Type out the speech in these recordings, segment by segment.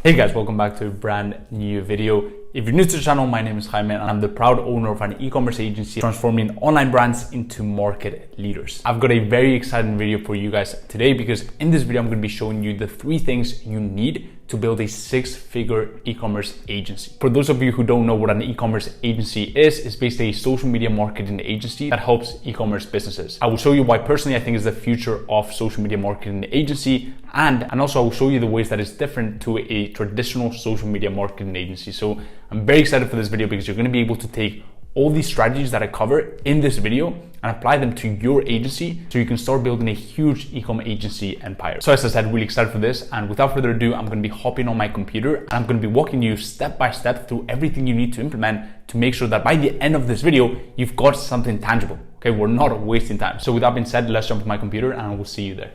Hey guys, welcome back to a brand new video. If you're new to the channel, my name is Jaime and I'm the proud owner of an e-commerce agency transforming online brands into market leaders. I've got a very exciting video for you guys today because in this video, I'm going to be showing you the 3 things you need to build a 6-figure e-commerce agency. For those of you who don't know what an e-commerce agency is, it's basically a social media marketing agency that helps e-commerce businesses. I will show you why personally I think is the future of social media marketing agency, and also I will show you the ways that it's different to a traditional social media marketing agency. So I'm very excited for this video because you're going to be able to take all these strategies that I cover in this video and apply them to your agency so you can start building a huge e-com agency empire. So as I said, really excited for this, and without further ado, I'm going to be hopping on my computer and I'm going to be walking you step by step through everything you need to implement to make sure that by the end of this video, you've got something tangible. Okay, we're not wasting time. So with that being said, let's jump on my computer and I will see you there.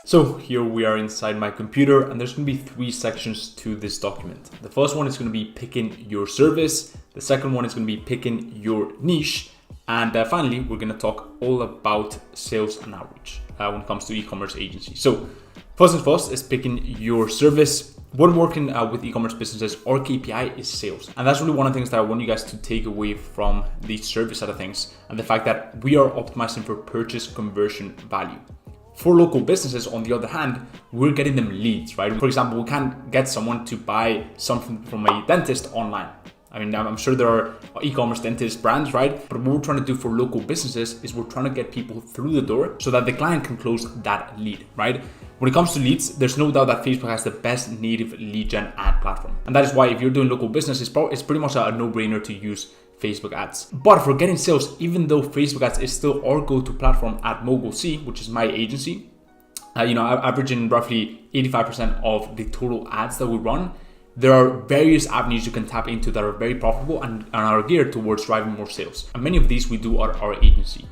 So here we are inside my computer, and there's going to be 3 sections to this document. The first one is going to be picking your service. The second one is going to be picking your niche. And finally, we're going to talk all about sales and outreach when it comes to e-commerce agencies. So first and first is picking your service. When working with e-commerce businesses, our KPI is sales. And that's really one of the things that I want you guys to take away from the service side of things, and the fact that we are optimizing for purchase conversion value. For local businesses, on the other hand, we're getting them leads, right? For example, we can't get someone to buy something from a dentist online. I mean, I'm sure there are e-commerce dentist brands, right? But what we're trying to do for local businesses is we're trying to get people through the door so that the client can close that lead, right? When it comes to leads, there's no doubt that Facebook has the best native lead gen ad platform. And that is why if you're doing local business, it's pretty much a no-brainer to use Facebook ads. But for getting sales, even though Facebook ads is still our go-to platform at Mogul C, which is my agency, averaging roughly 85% of the total ads that we run, there are various avenues you can tap into that are very profitable and are geared towards driving more sales. And many of these we do at our agency.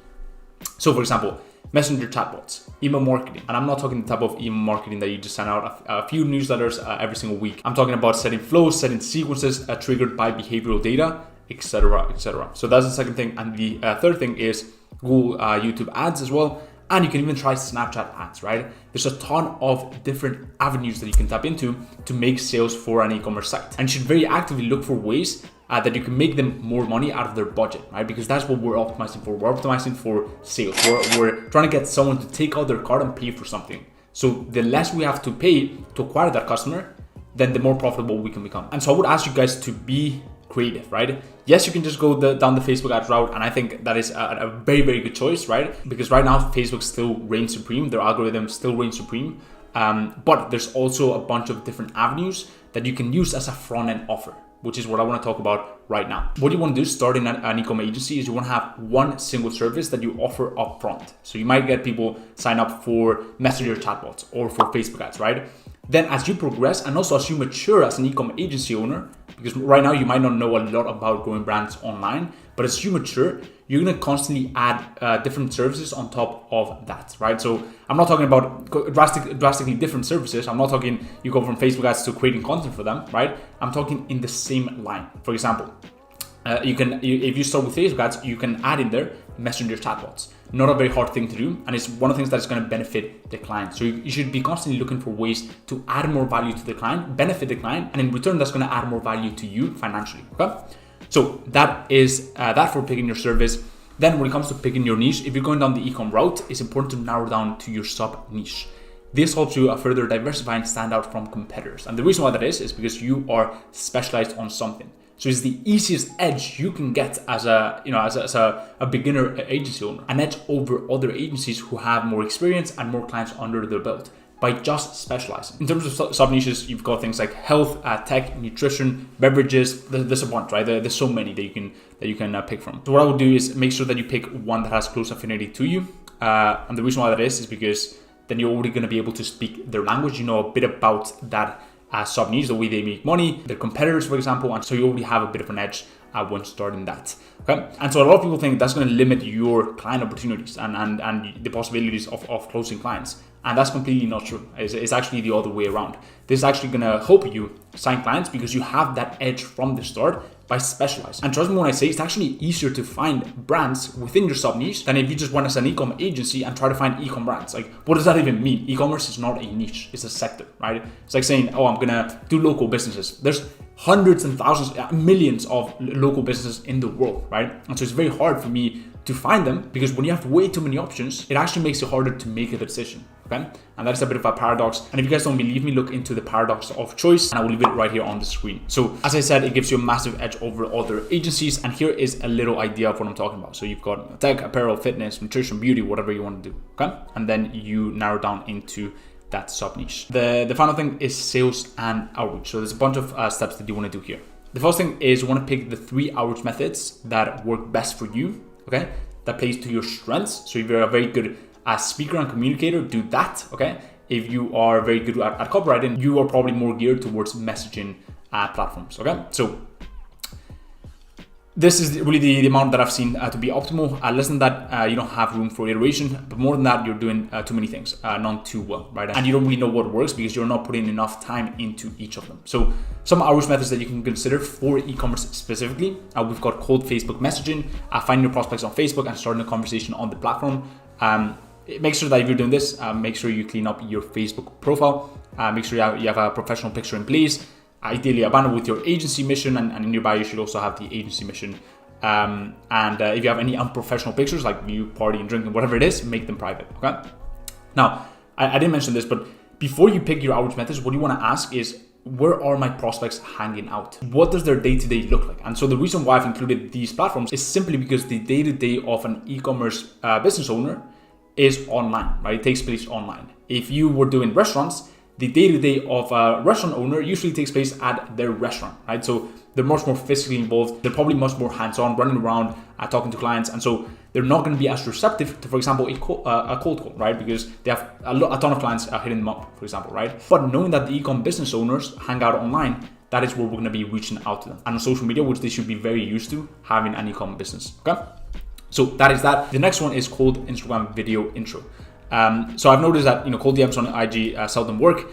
So for example, messenger chatbots, email marketing. And I'm not talking the type of email marketing that you just send out a few newsletters every single week. I'm talking about setting flows, setting sequences triggered by behavioral data, etc., etc. So that's the second thing. And the third thing is Google YouTube ads as well. And you can even try Snapchat ads, right? There's a ton of different avenues that you can tap into to make sales for an e-commerce site. And you should very actively look for ways that you can make them more money out of their budget, right? Because that's what we're optimizing for. We're optimizing for sales. We're trying to get someone to take out their card and pay for something. So the less we have to pay to acquire that customer, then the more profitable we can become. And so I would ask you guys to be creative, right? Yes, you can just go down the Facebook ads route, and I think that is a very, very good choice, right? Because right now Facebook still reigns supreme, their algorithm still reigns supreme, but there's also a bunch of different avenues that you can use as a front-end offer, which is what I want to talk about right now. What you want to do starting an e-commerce agency is you want to have one single service that you offer up front. So you might get people sign up for messenger chatbots or for Facebook ads, right? Then as you progress and also as you mature as an e-commerce agency owner, because right now you might not know a lot about growing brands online, but as you mature, you're going to constantly add different services on top of that, right? So I'm not talking about drastically different services. I'm not talking you go from Facebook ads to creating content for them, right? I'm talking in the same line. For example, if you start with Facebook ads, you can add in there messenger chatbots. Not a very hard thing to do, and it's one of the things that's going to benefit the client. So you should be constantly looking for ways to add more value to the client, benefit the client, and in return, that's going to add more value to you financially. Okay, so that is that for picking your service. Then when it comes to picking your niche, if you're going down the e-com route, it's important to narrow down to your sub niche. This helps you further diversify and stand out from competitors. And the reason why that is because you are specialized on something. So it's the easiest edge you can get as a beginner agency owner, an edge over other agencies who have more experience and more clients under their belt by just specializing. In terms of sub niches, you've got things like health, tech, nutrition, beverages. There's a bunch, right? There's so many that you can pick from. So what I would do is make sure that you pick one that has close affinity to you. And the reason why that is because then you're already going to be able to speak their language. You know a bit about that sub niche, the way they make money, their competitors, for example, and so you already have a bit of an edge when starting that. Okay, and so a lot of people think that's going to limit your client opportunities and the possibilities of closing clients, and that's completely not true. It's actually the other way around. This is actually going to help you sign clients because you have that edge from the start by specializing. And trust me when I say it's actually easier to find brands within your sub niche than if you just went as an e-com agency and try to find e-com brands. Like, what does that even mean? E-commerce is not a niche, it's a sector, right? It's like saying, oh, I'm gonna do local businesses. There's hundreds and thousands, millions of local businesses in the world, right? And so it's very hard for me to find them, because when you have way too many options, it actually makes it harder to make a decision, okay? And that's a bit of a paradox. And if you guys don't believe me, look into the paradox of choice, and I will leave it right here on the screen. So as I said, it gives you a massive edge over other agencies. And here is a little idea of what I'm talking about. So you've got tech, apparel, fitness, nutrition, beauty, whatever you want to do, okay? And then you narrow down into that sub niche. The final thing is sales and outreach. So there's a bunch of steps that you want to do here. The first thing is you want to pick the 3 outreach methods that work best for you, okay? That plays to your strengths. So if you're a very good speaker and communicator, do that, okay? If you are very good at copywriting, you are probably more geared towards messaging platforms, okay? So this is really the amount that I've seen to be optimal. Less than that, you don't have room for iteration, but more than that, you're doing too many things, none too well, right? And you don't really know what works because you're not putting enough time into each of them. So some outreach methods that you can consider for e-commerce specifically, we've got cold Facebook messaging, finding your prospects on Facebook and starting a conversation on the platform. Make sure that if you're doing this, make sure you clean up your Facebook profile, make sure you have a professional picture in place, ideally a banner with your agency mission, and in your bio you should also have the agency mission. If you have any unprofessional pictures, like you partying, drinking, whatever it is, make them private, okay? Now, I didn't mention this, but before you pick your outreach methods, what you want to ask is, where are my prospects hanging out? What does their day-to-day look like? And so the reason why I've included these platforms is simply because the day-to-day of an e-commerce business owner is online, right? It takes place online. If you were doing restaurants, the day-to-day of a restaurant owner usually takes place at their restaurant, right? So they're much more physically involved. They're probably much more hands-on, running around, talking to clients. And so they're not going to be as receptive to, for example, a cold call, right? Because they have a ton of clients hitting them up, for example, right? But knowing that the e-com business owners hang out online, that is where we're going to be reaching out to them. And on social media, which they should be very used to, having an e-com business, okay? So that is that. The next one is called Instagram video intro. So I've noticed that cold DMs on IG seldom work.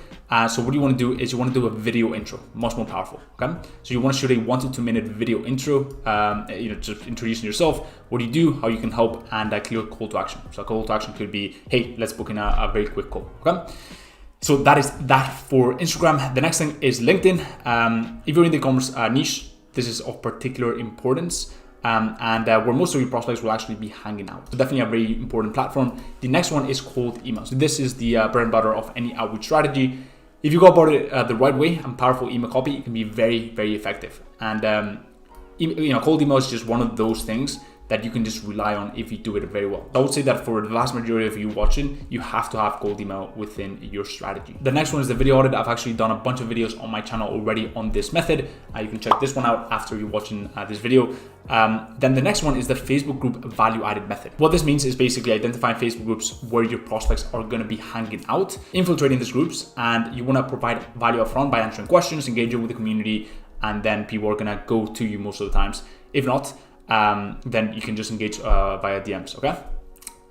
So what you want to do is you want to do a video intro, much more powerful. Okay, so you want to shoot a 1 to 2 minute video intro. Just introducing yourself, what do you do, how you can help, and a clear call to action. So a call to action could be, hey, let's book in a very quick call. Okay. So that is that for Instagram. The next thing is LinkedIn. If you're in the e-commerce niche, this is of particular importance. Where most of your prospects will actually be hanging out. So definitely a very important platform. The next one is cold email. So this is the bread and butter of any outreach strategy. If you go about it the right way and powerful email copy, it can be very, very effective. And cold email is just one of those things that you can just rely on if you do it very well. I would say that for the vast majority of you watching, you have to have cold email within your strategy. The next one is the video audit. I've actually done a bunch of videos on my channel already on this method. You can check this one out after you're watching this video. Then the next one is the Facebook group value added method. What this means is basically identifying Facebook groups where your prospects are going to be hanging out, infiltrating these groups, and you want to provide value upfront by answering questions, engaging with the community, and then people are going to go to you most of the times. If not, then you can just engage via DMs, okay?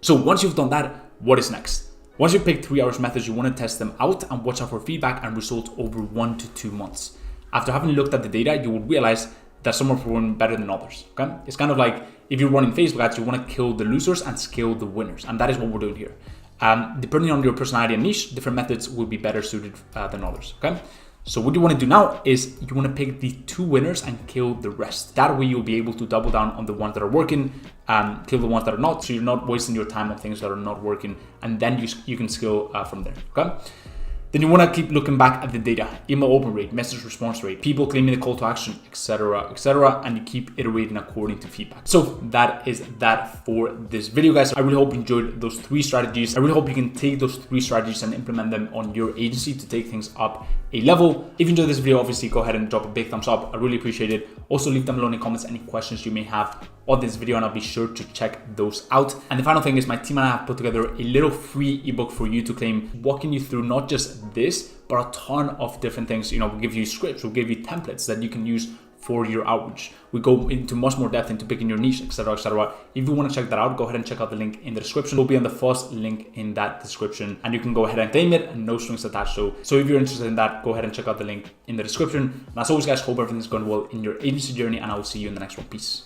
So once you've done that, what is next? Once you pick 3 outreach methods, you want to test them out and watch out for feedback and results over 1 to 2 months. After having looked at the data, you will realize that some are performing better than others, okay? It's kind of like if you're running Facebook ads, you want to kill the losers and scale the winners. And that is what we're doing here. Depending on your personality and niche, different methods will be better suited than others, okay? So what you want to do now is you want to pick the 2 winners and kill the rest. That way you'll be able to double down on the ones that are working, kill the ones that are not. So you're not wasting your time on things that are not working, and then you can scale from there, okay? Then you want to keep looking back at the data, email open rate, message response rate, people claiming the call to action, etc., and you keep iterating according to feedback. So that is that for this video, guys. I really hope you enjoyed those 3 strategies. I really hope you can take those 3 strategies and implement them on your agency to take things up a level. If you enjoyed this video, obviously go ahead and drop a big thumbs up. I really appreciate it. Also leave them below in the comments any questions you may have on this video, and I'll be sure to check those out. And the final thing is my team and I have put together a little free ebook for you to claim, walking you through not just this, but a ton of different things. We'll give you scripts, we'll give you templates that you can use for your outreach. We go into much more depth into picking your niche, etc., etc. If you want to check that out, go ahead and check out the link in the description. It will be on the first link in that description, and you can go ahead and claim it and no strings attached. So if you're interested in that, go ahead and check out the link in the description. And as always, guys, hope everything's going well in your agency journey, and I will see you in the next one. Peace.